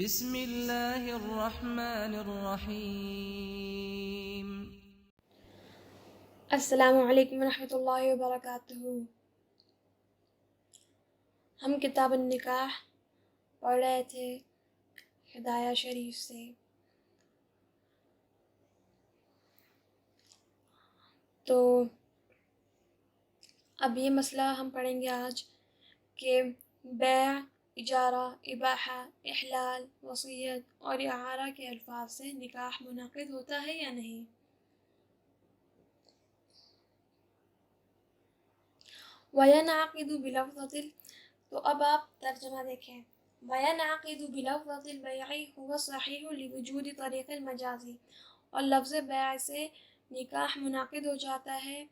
بسم اللہ الرحمن الرحیم۔ السلام علیکم ورحمۃ اللہ وبرکاتہ۔ ہم کتاب النکاح پڑھ رہے تھے ہدایہ شریف سے، تو اب یہ مسئلہ ہم پڑھیں گے آج کہ بیع، اجارہ، اباحہ، احلال، وصیت اور اعارہ کے الفاظ سے نکاح منعقد ہوتا ہے یا نہیں۔ وَيَنْعَقِدُ بِلَفْظِ، تو اب آپ ترجمہ دیکھیں۔ وَيَنْعَقِدُ بِلَفْظِ الْبَيْعِ هُوَ الصَّحِيحُ لِوُجُودِ طَرِيقِ الْمَجَازِ، اور لفظ بیع سے نکاح منعقد ہو جاتا ہے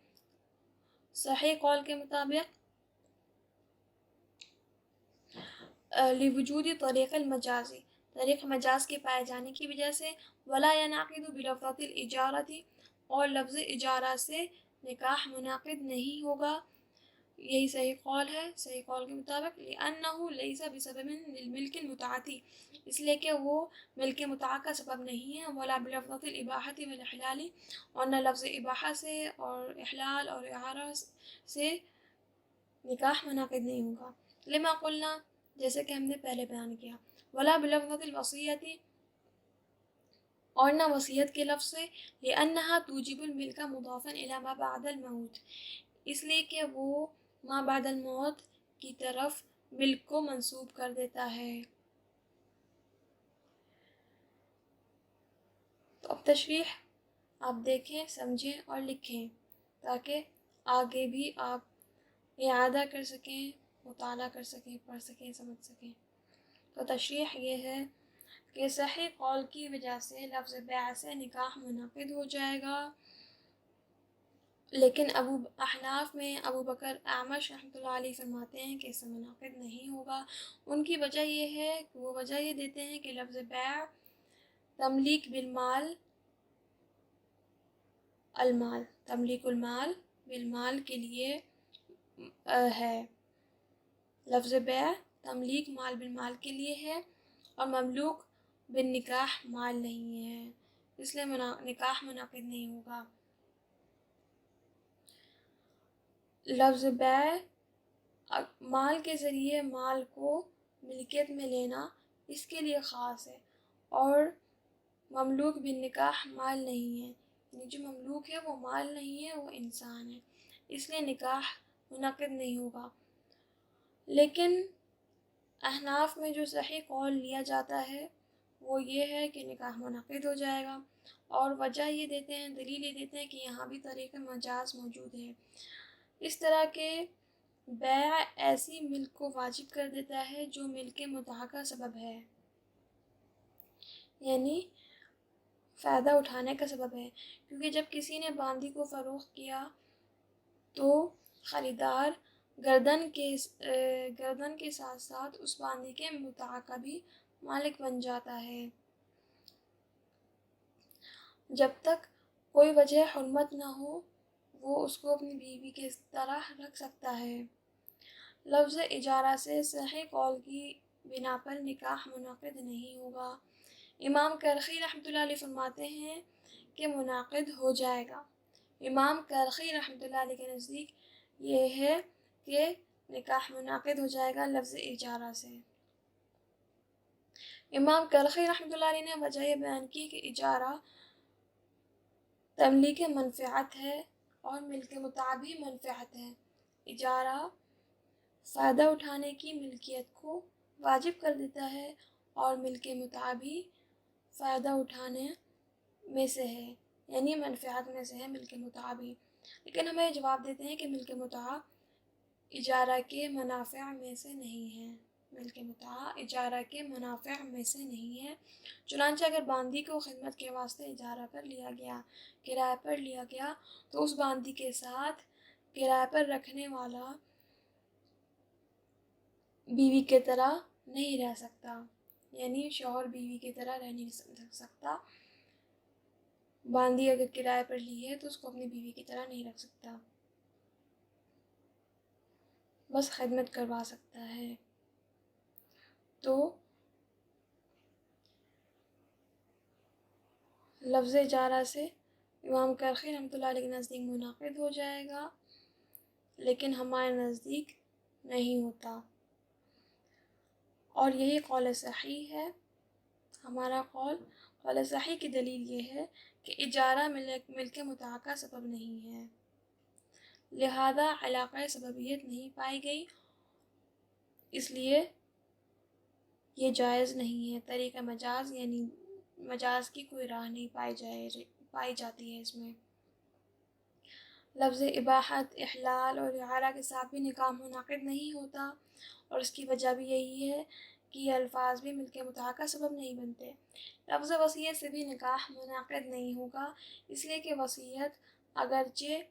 صحیح قول کے مطابق لِوُجُودِ طَرِيقِ الْمَجَازِ، طریق مجاز کے پائے جانے کی وجہ سے۔ وَلَا يَنْعَقِدُ بِلَفْظِ الْإِجَارَةِ، اور لفظ اجارہ سے نکاح منعقد نہیں ہوگا، یہی صحیح قول ہے صحیح قول کے مطابق۔ لِأَنَّهُ لَيْسَ بِسَبَبٍ لِلْمِلْكِ الْمُتْعَةِ، اس لیے کہ وہ ملک متعہ کا سبب نہیں ہے۔ وَلَا بِلَفْظِ الْإِبَاحَةِ وَالْإِحْلَالِ، اور نہ لفظ اباحہ سے اور احلال اور اعارہ سے نکاح منعقد نہیں ہوگا۔ لما قلنا، جیسے کہ ہم نے پہلے بیان کیا۔ وَلَا بِلَفْظِ الْوَصِيَّةِ، اور نہ وصیت کے لفظ سے۔ لِأَنَّهَا تُوجِبُ الْمِلْكَ مُضَافًا إِلَى مَا بَعْدَ الْمَوْتِ، اس لیے کہ وہ ما بعد الموت کی طرف ملک کو منسوب کر دیتا ہے۔ تو اب تشریح آپ دیکھیں، سمجھیں اور لکھیں تاکہ آگے بھی آپ اعادہ کر سکیں، مطالعہ کر سکیں، پڑھ سکیں، سمجھ سکیں۔ تو تشریح یہ ہے کہ صحیح قول کی وجہ سے لفظ بیع سے نکاح منعقد ہو جائے گا، لیکن احناف میں ابو بکر اعمش رحمۃ اللہ علیہ فرماتے ہیں کہ اس سے منعقد نہیں ہوگا۔ ان کی وجہ یہ ہے کہ وہ وجہ یہ دیتے ہیں کہ لفظ بیع تملیک بالمال، تملیک المال بالمال کے لیے ہے۔ لفظ بیع تملیک مال بالمال کے لیے ہے، اور مملوک بالنکاح مال نہیں ہے، اس لیے نکاح منعقد نہیں ہوگا۔ لفظ بیع مال کے ذریعے مال کو ملکیت میں لینا اس کے لیے خاص ہے، اور مملوک بالنکاح مال نہیں ہے، یعنی جو مملوک ہے وہ مال نہیں ہے، وہ انسان ہے، اس لیے نکاح منعقد نہیں ہوگا۔ لیکن احناف میں جو صحیح قول لیا جاتا ہے وہ یہ ہے کہ نکاح منعقد ہو جائے گا، اور وجہ یہ دیتے ہیں، دلیل یہ دیتے ہیں کہ یہاں بھی طریق مجاز موجود ہے۔ اس طرح کے بیع ایسی ملک کو واجب کر دیتا ہے جو ملک متعہ کا سبب ہے، یعنی فائدہ اٹھانے کا سبب ہے، کیونکہ جب کسی نے باندی کو فروخت کیا تو خریدار گردن کے ساتھ ساتھ اس باندی کے متعہ کا بھی مالک بن جاتا ہے، جب تک کوئی وجہ حرمت نہ ہو وہ اس کو اپنی بیوی کی طرح رکھ سکتا ہے۔ لفظ اجارہ سے صحیح قول کی بنا پر نکاح منعقد نہیں ہوگا۔ امام کرخی رحمۃ اللہ علیہ فرماتے ہیں کہ منعقد ہو جائے گا۔ امام کرخی رحمۃ اللہ علیہ کے نزدیک یہ ہے کہ نکاح منعقد ہو جائے گا لفظ اجارہ سے۔ امام کرخی رحمۃ اللہ علیہ نے وجہ یہ بیان کی کہ اجارہ تملیک منفعت ہے اور ملک متعہ بھی منفعت ہے۔ اجارہ فائدہ اٹھانے کی ملکیت کو واجب کر دیتا ہے، اور ملک متعہ بھی فائدہ اٹھانے میں سے ہے، یعنی منفعت میں سے ہے ملک متعہ بھی۔ لیکن ہمیں جواب دیتے ہیں کہ ملک متعہ اجارہ کے منافع میں سے نہیں ہے، ملک متعہ اجارہ کے منافع میں سے نہیں ہے۔ چنانچہ اگر باندی کو خدمت کے واسطے اجارہ پر لیا گیا، کرائے پر لیا گیا، تو اس باندی کے ساتھ کرائے پر رکھنے والا بیوی کی طرح نہیں رہ سکتا، یعنی شوہر بیوی کی طرح رہ نہیں سکتا۔ باندی اگر کرائے پر لی ہے تو اس کو اپنی بیوی کی طرح نہیں رکھ سکتا، بس خدمت کروا سکتا ہے۔ تو لفظ اجارہ سے امام کرخی رحمۃ اللہ علیہ کے نزدیک منعقد ہو جائے گا، لیکن ہمارے نزدیک نہیں ہوتا، اور یہی قول صحیح ہے۔ ہمارا قول صحیح کی دلیل یہ ہے کہ اجارہ ملک متعلقہ سبب نہیں ہے، لہذا علاقہ سببیت نہیں پائی گئی، اس لیے یہ جائز نہیں ہے۔ طریقہ مجاز یعنی مجاز کی کوئی راہ نہیں پائی جاتی ہے اس میں۔ لفظ اباحت، احلال اور اعارہ کے ساتھ بھی نکاح منعقد نہیں ہوتا، اور اس کی وجہ بھی یہی ہے کہ یہ الفاظ بھی ملک متعلقہ سبب نہیں بنتے۔ لفظ وصیت سے بھی نکاح منعقد نہیں ہوگا، اس لیے کہ وصیت اگرچہ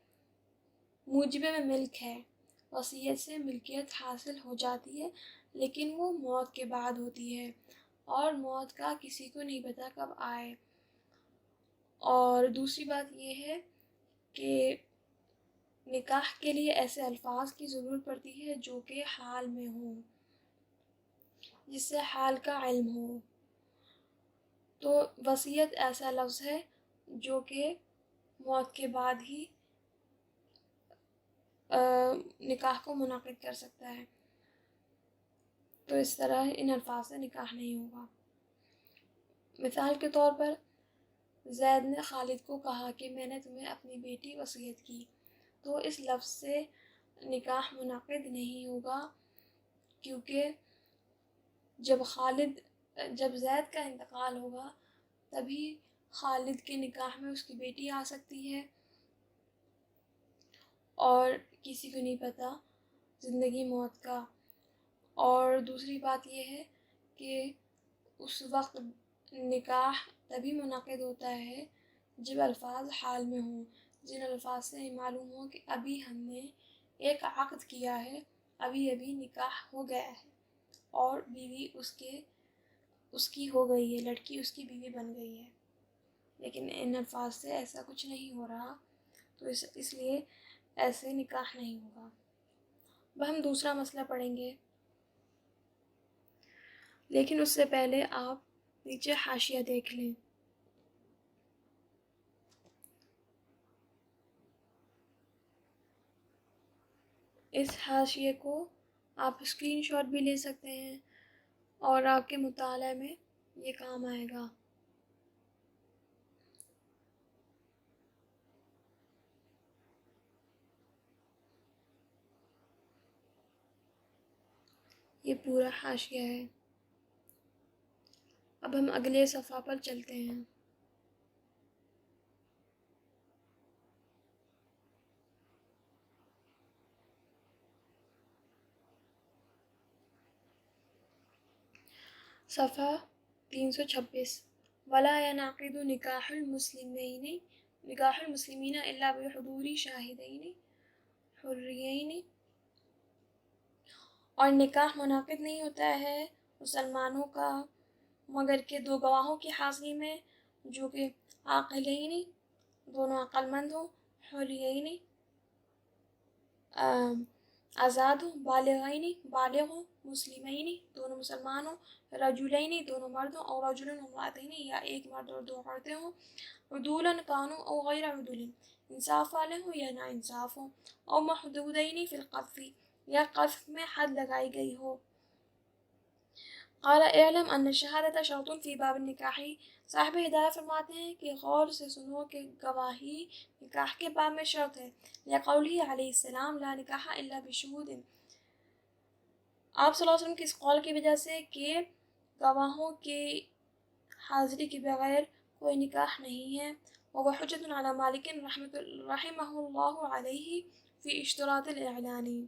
موجب میں ملک ہے، وصیت سے ملکیت حاصل ہو جاتی ہے، لیکن وہ موت کے بعد ہوتی ہے، اور موت کا کسی کو نہیں پتہ کب آئے۔ اور دوسری بات یہ ہے کہ نکاح کے لیے ایسے الفاظ کی ضرورت پڑتی ہے جو کہ حال میں ہوں، جس سے حال کا علم ہو۔ تو وصیت ایسا لفظ ہے جو کہ موت کے بعد ہی نکاح کو منعقد کر سکتا ہے، تو اس طرح ان الفاظ سے نکاح نہیں ہوگا۔ مثال کے طور پر زید نے خالد کو کہا کہ میں نے تمہیں اپنی بیٹی وصیت کی، تو اس لفظ سے نکاح منعقد نہیں ہوگا، کیونکہ جب زید کا انتقال ہوگا تبھی خالد کے نکاح میں اس کی بیٹی آ سکتی ہے، اور کسی کو نہیں پتہ زندگی موت کا۔ اور دوسری بات یہ ہے کہ اس وقت نکاح تبھی منعقد ہوتا ہے جب الفاظ حال میں ہوں، جن الفاظ سے معلوم ہو کہ ابھی ہم نے ایک عقد کیا ہے، ابھی نکاح ہو گیا ہے، اور بیوی اس کی ہو گئی ہے، لڑکی اس کی بیوی بن گئی ہے، لیکن ان الفاظ سے ایسا کچھ نہیں ہو رہا، تو اس لیے ایسے نکاح نہیں ہوگا۔ اب ہم دوسرا مسئلہ پڑھیں گے، لیکن اس سے پہلے آپ نیچے حاشیہ دیکھ لیں۔ اس حاشیے کو آپ اسکرین شاٹ بھی لے سکتے ہیں، اور آپ کے مطالعہ میں یہ کام آئے گا۔ یہ پورا حاشیہ ہے۔ اب ہم اگلے صفحہ پر چلتے ہیں۔ صفحہ 326، ولا ينعقد نکاح المسلمین الا بحضور شاہدین حرین، اور نکاح منعقد نہیں ہوتا ہے مسلمانوں کا مگر کہ دو گواہوں کی حاضری میں، جو کہ عاقلین، دونوں عقل مند ہوں، حرین، آزاد ہوں، بالغین، بالغ ہوں، مسلمین، دونوں مسلمان ہوں، رجلین، دونوں مرد ہوں، اور رجل امرأتین، یا ایک مرد اور دو عورتیں ہوں، عدولا کانوا او غیر عدول، انصاف والے ہوں یا نا انصاف ہوں، او محدودین فی القذف، یا قذف میں حد لگائی گئی ہو۔ قال اعلم ان الشہادۃ شرط فی باب النکاح، صاحب ہدایہ فرماتے ہیں کہ غور سے سنو کہ گواہی نکاح کے باب میں شرط ہے، لقولہ علیہ السلام لا نکاح الا بشہود، آپ صلی اللہ علیہ وسلم کی اس قول کی وجہ سے کہ گواہوں کی حاضری کے بغیر کوئی نکاح نہیں ہے۔ وہ حجۃ علی مالک رحمہ اللہ علیہ فی اشتراط الاعلان،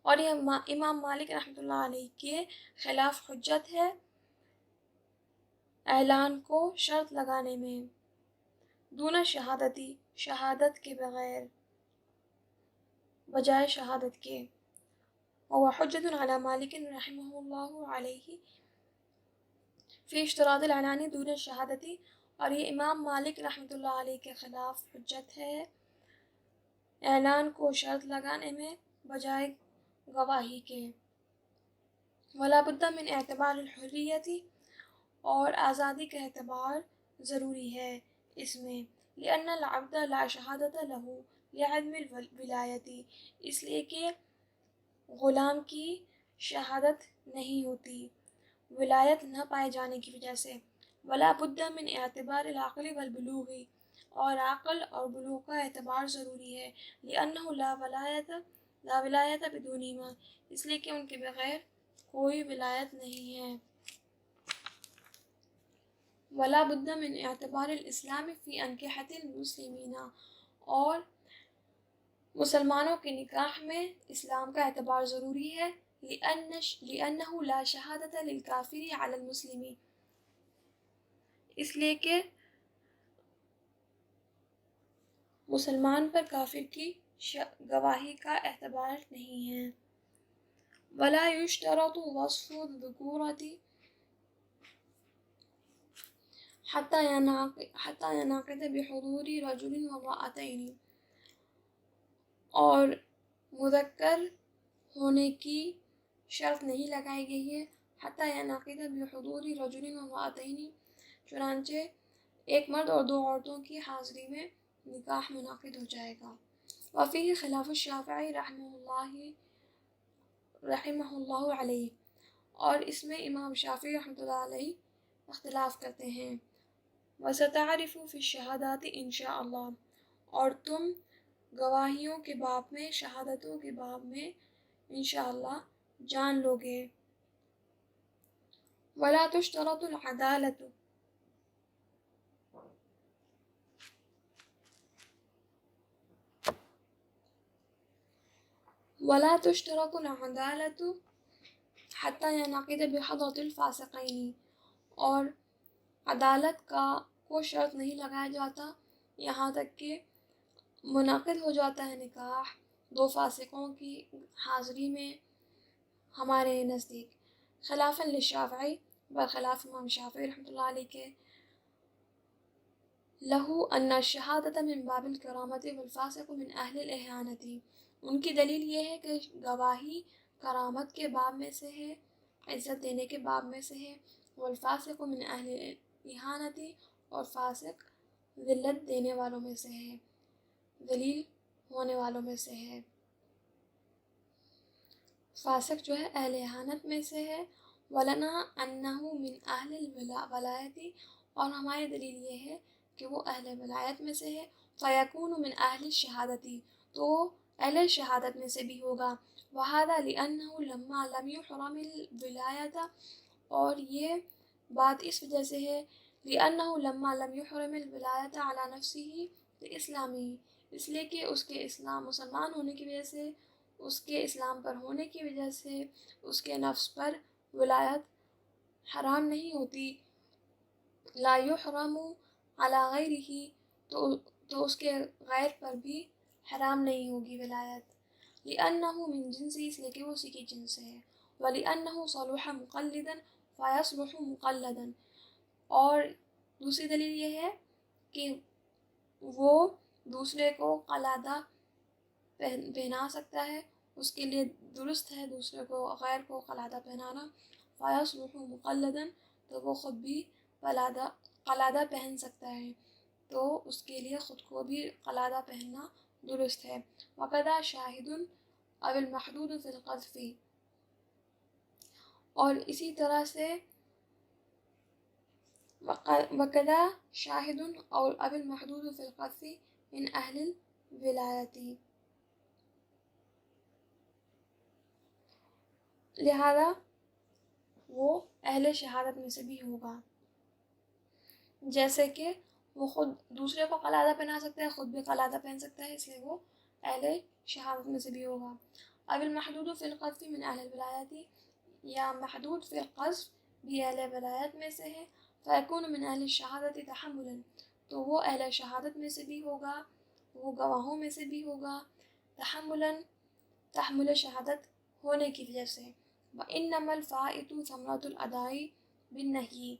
اور یہ امام مالک رحمۃ اللہ علیہ کے خلاف حجت ہے اعلان کو شرط لگانے میں، دون شہادتی، شہادت کے بغیر، بجائے شہادت کے۔ وہ حجۃ علی مالک رحمہ اللہ علیہ فی اشتراط الاعلان دون شہادتی، اور یہ امام مالک رحمۃ اللہ علیہ کے خلاف حجت ہے اعلان کو شرط لگانے میں بجائے گواہی کے۔ ولا بد من اعتبار الحریت، اور آزادی کا اعتبار ضروری ہے اس میں، لأن العبد لا شہادت له لعدم الولایتی، اس لیے کہ غلام کی شہادت نہیں ہوتی ولایت نہ پائے جانے کی وجہ سے۔ ولا بد من اعتبار العقل والبلوغ، اور عقل اور بلوغ کا اعتبار ضروری ہے، لأنه لا ولایت بدونہما، اس لیے کہ ان کے بغیر کوئی ولایت نہیں ہے۔ ولا بد من اعتبار الاسلام فی انکحۃ المسلمین، اور مسلمانوں کے نکاح میں اسلام کا اعتبار ضروری ہے، لأنه لا شہادت للکافر علی المسلم، اس لیے کہ مسلمان پر کافر کی گواہی کا اعتبار نہیں ہے۔ ولا یشترط وصف الذکورۃ حتی ینعقد بحضور رجل وامرأتین، اور مذکر ہونے کی شرط نہیں لگائی گئی ہے، حتی ینعقد بحضور رجل وامرأتین، چنانچہ ایک مرد اور دو عورتوں کی حاضری میں نکاح منعقد ہو جائے گا۔ وفیہ خلاف الشافعی رحمہ اللہ علیہ، اور اس میں امام شافعی رحمۃ اللہ علیہ اختلاف کرتے ہیں۔ وستعرف فی الشہادات انشاء اللہ، اور تم گواہیوں کے باب میں، شہادتوں کے باب میں انشاءاللہ جان لو گے۔ ولا تشترط العدالۃ، ولا تشترط العدالۃ حتی ینعقد بحضرۃ الفاسقین، اور عدالت کو شرط نہیں لگایا جاتا یہاں تک کہ منعقد ہو جاتا ہے نکاح دو فاسقوں کی حاضری میں ہمارے نزدیک۔ خلافاً للشافعی، برخلاف امام شافعی رحمۃ اللہ علیہ کے، لہو ان الشہادۃ من باب الکرامۃ والفاسق من اہل الاہانۃ، ان کی دلیل یہ ہے کہ گواہی کرامت کے باب میں سے ہے، عزت دینے کے باب میں سے ہے، والفاسق من اہل الاہانۃ، اور فاسق ذلت دینے والوں میں سے ہے، ذلیل ہونے والوں میں سے ہے۔ فاسق جو ہے اہل اہانت میں سے ہے۔ ولنا انہ من اہل الولایت، اور ہماری دلیل یہ ہے کہ وہ اہل ولایت میں سے ہے۔ فیکون من اہل الشہادت، تو اہل شہادت میں سے بھی ہوگا۔ وہذا لأنہ لما لم یحرم الولایت، اور یہ بات اس وجہ سے ہے، لأنہ لما لم یحرم الولایت علی نفسہ الاسلامی، اس لیے کہ اس کے اسلام مسلمان ہونے کی وجہ سے، اس کے اسلام پر ہونے کی وجہ سے اس کے نفس پر ولایت حرام نہیں ہوتی۔ لا یحرم علی غیرہ، تو اس کے غیر پر بھی حرام نہیں ہوگی ولایت۔ لأنہ من جنسی، اس لیے کہ وہ اسی کی جنس ہے۔ ولأنہ صلح مقلدا فیصلح مقلدا، اور دوسری دلیل یہ ہے کہ وہ دوسرے کو قلادہ پہنا سکتا ہے، اس کے لیے درست ہے دوسرے کو، غیر کو قلادہ پہنانا۔ فیصلح مقلدا، تو وہ خود بھی قلادہ پہن سکتا ہے، تو اس کے لیے خود کو بھی قلادہ پہننا درست ہے۔ وقضا شاہد او المحدود فی القذف، اور اسی طرح سے وقضا شاہد او المحدود فی القذف من اہل الولایت، لہذا وہ اہل شہادت میں سے بھی ہوگا، جیسے کہ وہ خود دوسرے کو قلادہ پہنا سکتا ہے، خود بھی قلادہ پہن سکتا ہے، اس لیے وہ اہل شہادت میں سے بھی ہوگا۔ اب المحدود فی القذف من اہل الولایت، یا محدود فی القذف بھی اہل ولایت میں سے ہے۔ فیکون من اہل الشہادت تحملا، تو وہ اہل شہادت میں سے بھی ہوگا، وہ گواہوں میں سے بھی ہوگا، تحملا تحمل شہادت ہونے کی وجہ سے۔ وانما الفائت ثمرۃ الاداء بالنہی،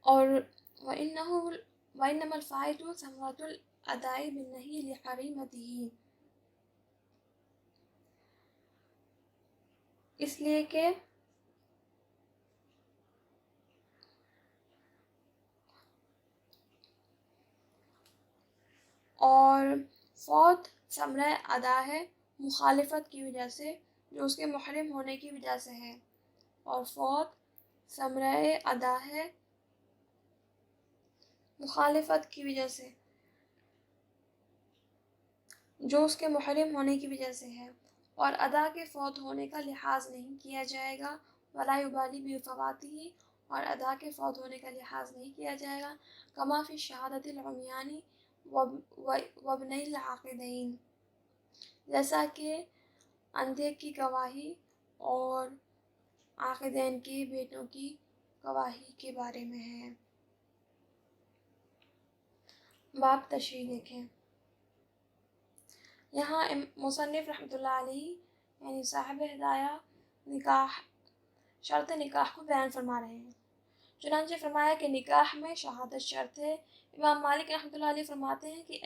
اور وانما الفائت ثمرۃ الاداء بالنہی لحریمتہ، اس لیے کہ اور فوت ثمرہ ادا ہے مخالفت کی وجہ سے جو اس کے محرم ہونے کی وجہ سے ہے، اور فوت ثمرہ ادا ہے مخالفت کی وجہ سے جو اس کے محرم ہونے کی وجہ سے ہے، اور ادا کے فوت ہونے کا لحاظ نہیں کیا جائے گا، ولا یبالی بفواتہ، اور ادا کے فوت ہونے کا لحاظ نہیں کیا جائے گا، کما فی شہادت العمیان وابن العاقدین، جیسا کہ اندھے کی گواہی اور عاقدین کے بیٹوں کی گواہی کے بارے میں ہے۔ باب تشریح دیکھیں۔ یہاں مصنف رحمۃ اللہ علیہ یعنی صاحب ہدایہ شرط نکاح کو بیان فرما رہے ہیں۔ چنانچہ فرمایا کہ نکاح میں شہادت شرط ہے۔ امام مالک رحمۃ اللہ علیہ فرماتے ہیں کہ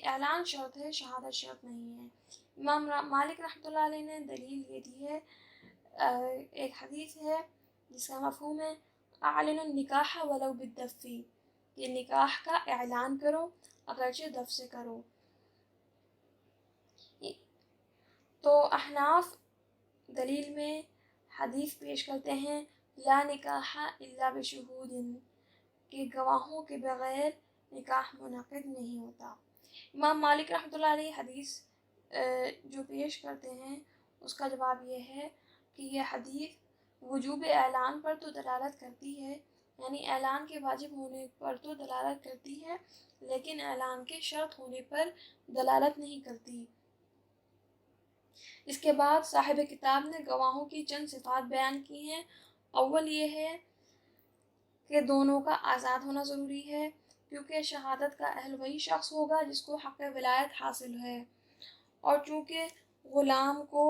اعلان شرط ہے، شہادت شرط نہیں ہے۔ امام مالک رحمۃ اللہ علیہ نے دلیل یہ دی ہے، ایک حدیث ہے جس کا مفہوم ہے اعلن النکاح ولو بالدف، کہ نکاح کا اعلان کرو اگرچہ دف سے کرو۔ تو احناف دلیل میں حدیث پیش کرتے ہیں لا نکاح الا بشہود، کہ گواہوں کے بغیر نکاح منعقد نہیں ہوتا۔ امام مالک رحمۃ اللہ علیہ حدیث جو پیش کرتے ہیں اس کا جواب یہ ہے کہ یہ حدیث وجوب اعلان پر تو دلالت کرتی ہے، یعنی اعلان کے واجب ہونے پر تو دلالت کرتی ہے، لیکن اعلان کے شرط ہونے پر دلالت نہیں کرتی۔ اس کے بعد صاحب کتاب نے گواہوں کی چند صفات بیان کی ہیں۔ اول یہ ہے کہ دونوں کا آزاد ہونا ضروری ہے، کیونکہ شہادت کا اہل وہی شخص ہوگا جس کو حق ولایت حاصل ہے، اور چونکہ غلام کو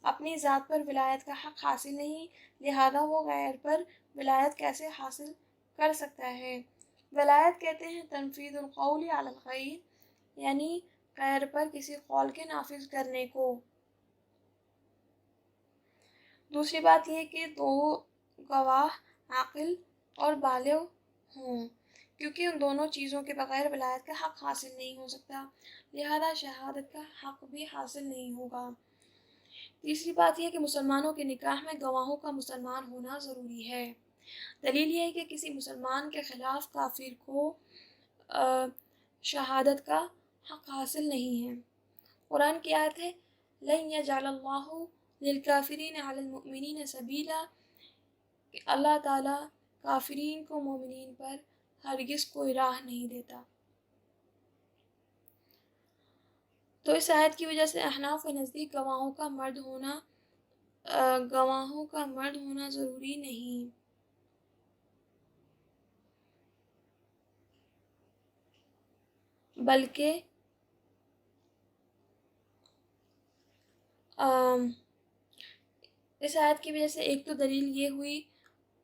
اپنی ذات پر ولایت کا حق حاصل نہیں، لہذا وہ غیر پر ولایت کیسے حاصل کر سکتا ہے۔ ولایت کہتے ہیں تنفیذ القول علی الغیر، یعنی غیر پر کسی قول کے نافذ کرنے کو۔ دوسری بات یہ کہ دو گواہ عاقل اور بالغ ہوں، کیونکہ ان دونوں چیزوں کے بغیر ولایت کا حق حاصل نہیں ہو سکتا، لہذا شہادت کا حق بھی حاصل نہیں ہوگا۔ تیسری بات یہ کہ مسلمانوں کے نکاح میں گواہوں کا مسلمان ہونا ضروری ہے۔ دلیل یہ ہے کہ کسی مسلمان کے خلاف کافر کو شہادت کا حق حاصل نہیں ہے۔ قرآن کی آیت ہے لن یجعل اللہ للکافرین علی المؤمنین سبیلا، کہ اللہ تعالیٰ کافرین کو مومنین پر ہرگز کوئی راہ نہیں دیتا۔ تو اس آیت کی وجہ سے احناف کے نزدیک گواہوں کا مرد ہونا ضروری نہیں، بلکہ اس آیت کی وجہ سے ایک تو دلیل یہ ہوئی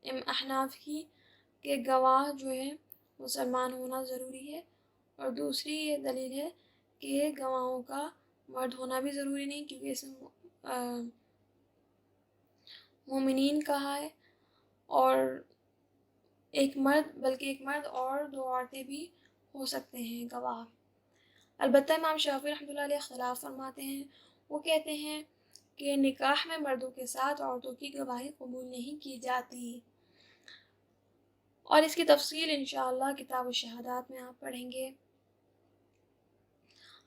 احناف کی کہ گواہ جو ہے مسلمان ہونا ضروری ہے، اور دوسری یہ دلیل ہے کہ گواہوں کا مرد ہونا بھی ضروری نہیں، کیونکہ اس مومنین کہا ہے، اور ایک مرد اور دو عورتیں بھی ہو سکتے ہیں گواہ۔ البتہ امام شافعی رحمۃ اللہ علیہ اختلاف فرماتے ہیں، وہ کہتے ہیں کہ نکاح میں مردوں کے ساتھ عورتوں کی گواہی قبول نہیں کی جاتی، اور اس کی تفصیل انشاءاللہ کتاب الشہادات میں آپ پڑھیں گے۔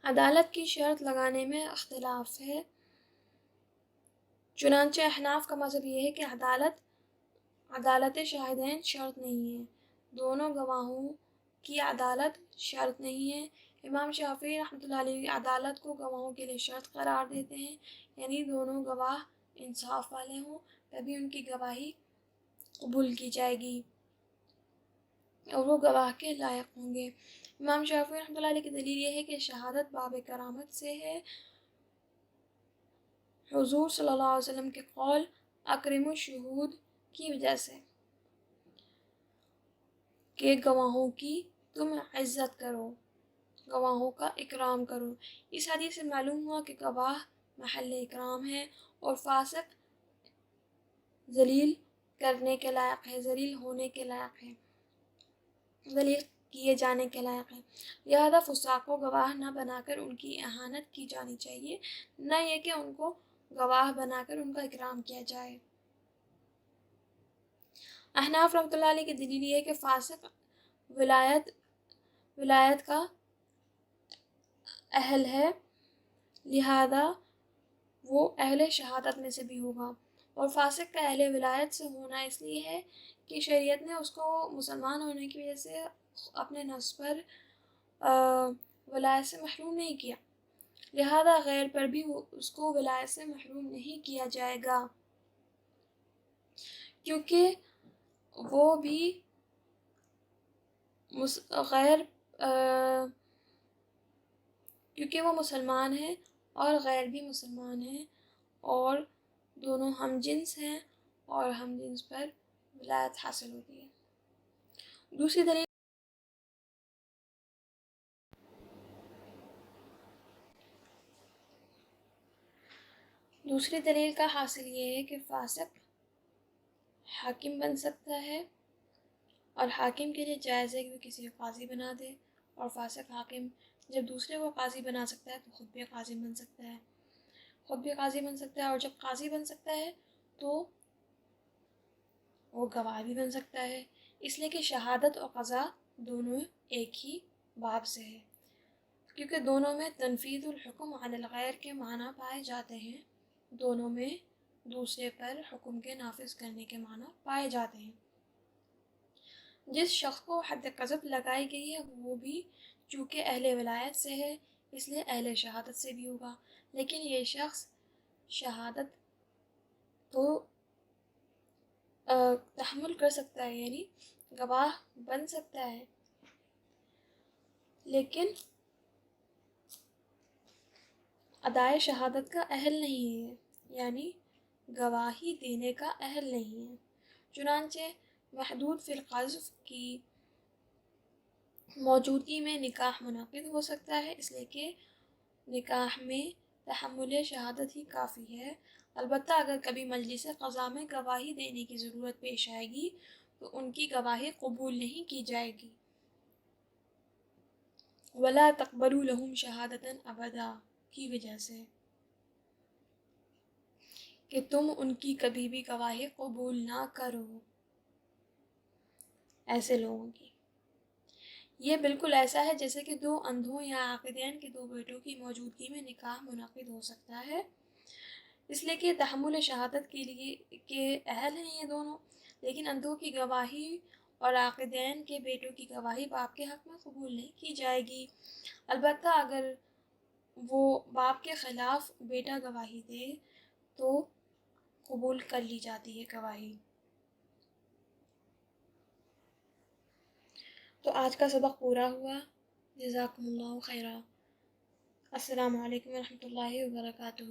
عدالت کی شرط لگانے میں اختلاف ہے، چنانچہ احناف کا مذہب یہ ہے کہ عدالت شاہدین شرط نہیں ہے، دونوں گواہوں کی عدالت شرط نہیں ہے۔ امام شافعی رحمۃ اللہ علیہ عدالت کو گواہوں کے لیے شرط قرار دیتے ہیں، یعنی دونوں گواہ انصاف والے ہوں تبھی ان کی گواہی قبول کی جائے گی اور وہ گواہ کے لائق ہوں گے۔ امام شافعی رحمۃ اللہ علیہ کی دلیل یہ ہے کہ شہادت باب کرامت سے ہے، حضور صلی اللہ علیہ وسلم کے قول اکرم الشہود کی وجہ سے، کہ گواہوں کی تم عزت کرو، گواہوں کا اکرام کرو۔ اس حدیث سے معلوم ہوا کہ گواہ محل اکرام ہے، اور فاسق ذلیل کرنے کے لائق ہے، ذلیل ہونے کے لائق ہے۔ دلیل کیے جانے کے لائق ہیں، لہذا فساق کو گواہ نہ بنا کر ان کی اہانت کی جانی چاہیے، نہ یہ کہ ان کو گواہ بنا کر ان کا اکرام کیا جائے۔ احناف رحمۃ اللہ علیہ کی دلیل یہ ہے کہ فاسق ولایت کا اہل ہے، لہذا وہ اہل شہادت میں سے بھی ہوگا، اور فاسق کا اہل ولایت سے ہونا اس لیے ہے کہ شریعت نے اس کو مسلمان ہونے کی وجہ سے اپنے نفس پر ولایت سے محروم نہیں کیا، لہذا غیر پر بھی اس کو ولایت سے محروم نہیں کیا جائے گا، کیونکہ وہ بھی کیونکہ وہ مسلمان ہیں اور غیر بھی مسلمان ہیں، اور دونوں ہم جنس ہیں اور ہم جنس پر ولایت حاصل ہوتی ہے۔ دوسری دلیل کا حاصل یہ ہے کہ فاسق حاکم بن سکتا ہے، اور حاکم کے لیے جائز ہے کہ وہ کسی کو قاضی بنا دے، اور فاسق حاکم جب دوسرے کو قاضی بنا سکتا ہے تو خود بھی قاضی بن سکتا ہے، اور جب قاضی بن سکتا ہے تو وہ گواہ بھی بن سکتا ہے، اس لیے کہ شہادت اور قضا دونوں ایک ہی باب سے ہے، کیونکہ دونوں میں تنفیذ الحکم علی الغیر کے معنی پائے جاتے ہیں، دونوں میں دوسرے پر حکم کے نافذ کرنے کے معنی پائے جاتے ہیں۔ جس شخص کو حد قذف لگائی گئی ہے وہ بھی چونکہ اہل ولایت سے ہے، اس لیے اہل شہادت سے بھی ہوگا، لیکن یہ شخص شہادت تو تحمل کر سکتا ہے، یعنی گواہ بن سکتا ہے، لیکن ادائے شہادت کا اہل نہیں ہے، یعنی گواہی دینے کا اہل نہیں ہے۔ چنانچہ محدود فی القذف کی موجودگی میں نکاح منعقد ہو سکتا ہے، اس لیے کہ نکاح میں تحمل شہادت ہی کافی ہے، البتہ اگر کبھی مجلس قضا میں گواہی دینے کی ضرورت پیش آئے گی تو ان کی گواہی قبول نہیں کی جائے گی۔ وَلَا تَقْبَلُوا لَهُمْ شَهَادَةً أَبَدًا کی وجہ سے کہ تم ان کی کبھی بھی گواہی قبول نہ کرو، ایسے لوگوں کی۔ یہ بالکل ایسا ہے جیسے کہ دو اندھوں یا عاقدین کے دو بیٹوں کی موجودگی میں نکاح منعقد ہو سکتا ہے، اس لیے کہ تحمل شہادت کے لیے کہ اہل ہیں یہ دونوں، لیکن اندھوں کی گواہی اور عاقدین کے بیٹوں کی گواہی باپ کے حق میں قبول نہیں کی جائے گی، البتہ اگر وہ باپ کے خلاف بیٹا گواہی دے تو قبول کر لی جاتی ہے گواہی۔ تو آج کا سبق پورا ہوا، جزاکم اللہ خیرا، السلام علیکم ورحمۃ اللہ وبرکاتہ۔